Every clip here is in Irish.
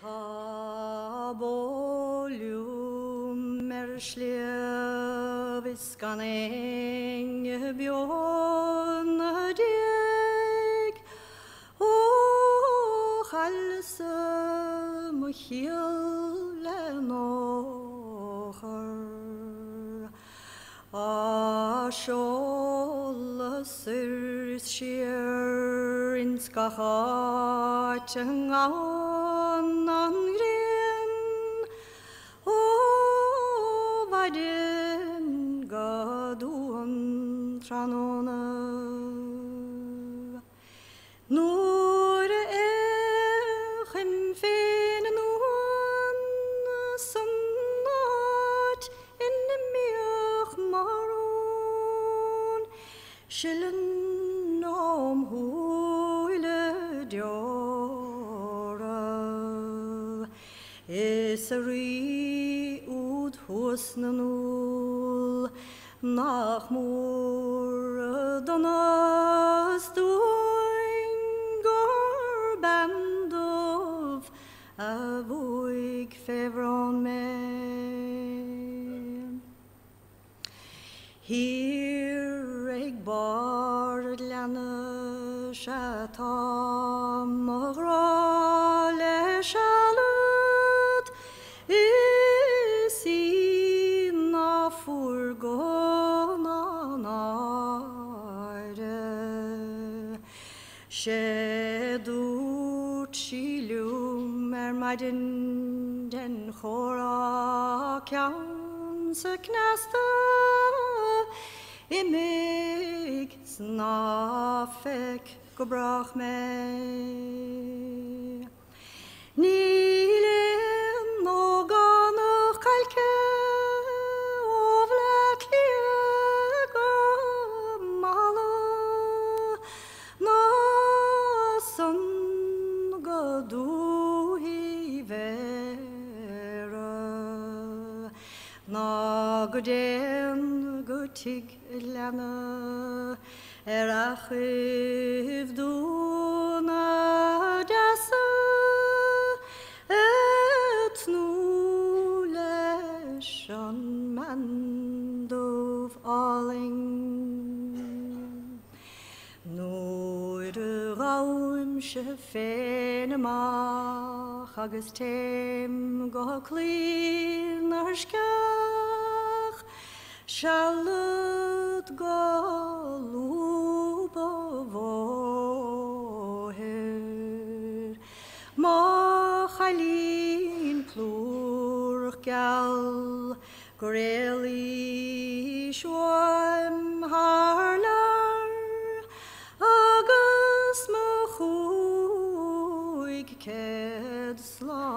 Ta boljum slevis kan enge bjørne deg, og helse må kjøle nåher. A skjåle syrs skjer innska hatjen annan gren, og hva den ga doen tranone. Når finne noen som natt inne mjøk morgen, skylden om hule djåre. Eseri ud hos null, nach morgene stånger band of avoig fevron med. Hier jeg bar lenne sjata magrale sjalut i sina forgåna nare. Skjedort skilum den chora kjanse kneste i mig snafek gå brach med. Nilen og ganer kalke ovleklige male nasen gå du i vere. Nag den gutig lenne achiv du na desse et nu leshan mandov alling. Noire raum fene mach agus tem go clean arskach Charlotte galuba voher Machalin plur gal Greli shwam harlar agus machuig ked slan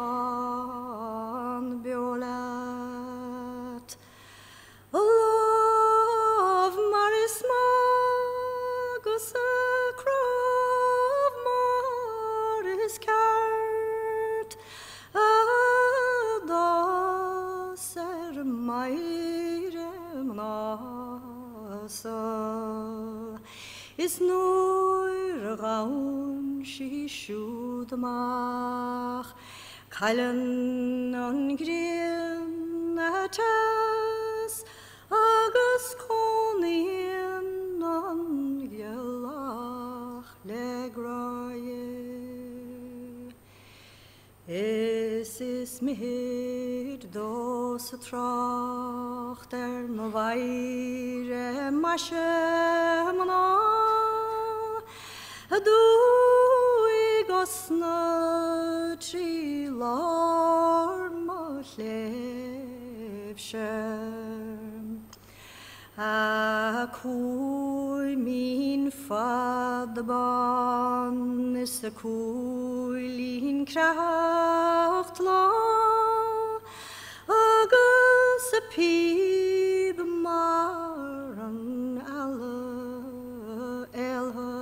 biolat. Love marisma gus a crov maris kart da ser mairem nasa is nur raun shi shudmach kallen on grien atas agus konien on gelach legraye. Es is mit dos tracht me weire maschemna du I gosna trilar ma levshem a kui min fadban is a kui lin kraft la agus a pib maran alle elhe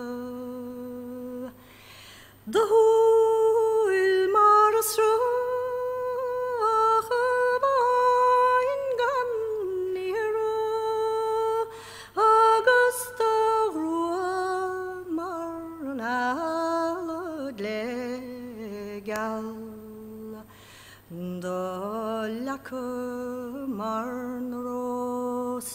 the huil maras gal Da lakke marnros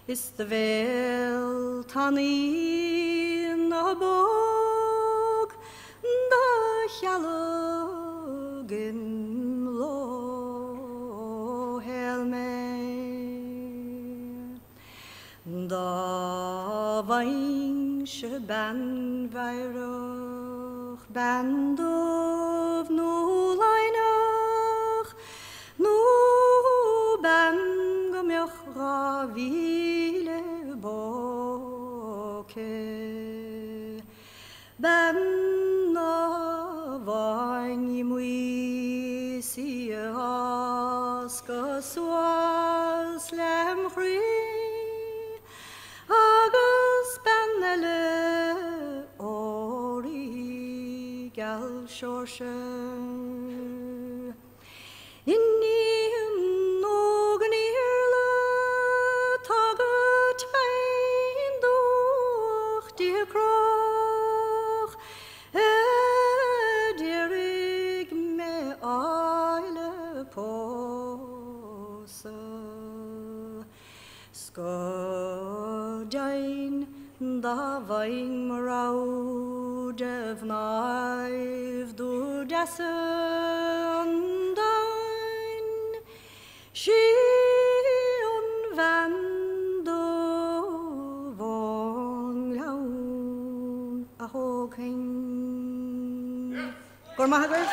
is the vel tanin a bog da hjalogin lo helme da vain she ban vairoch bandov no leinach no ban gomioch ravile boke ban na vain mui si aska swas lem khri agus bannele ori gal shorshe inni nogen irle taget ein durch die kroch derig me eile pose Skodain da vaing maraud of knife do desendain she unvando von laun a hoking Gormahagers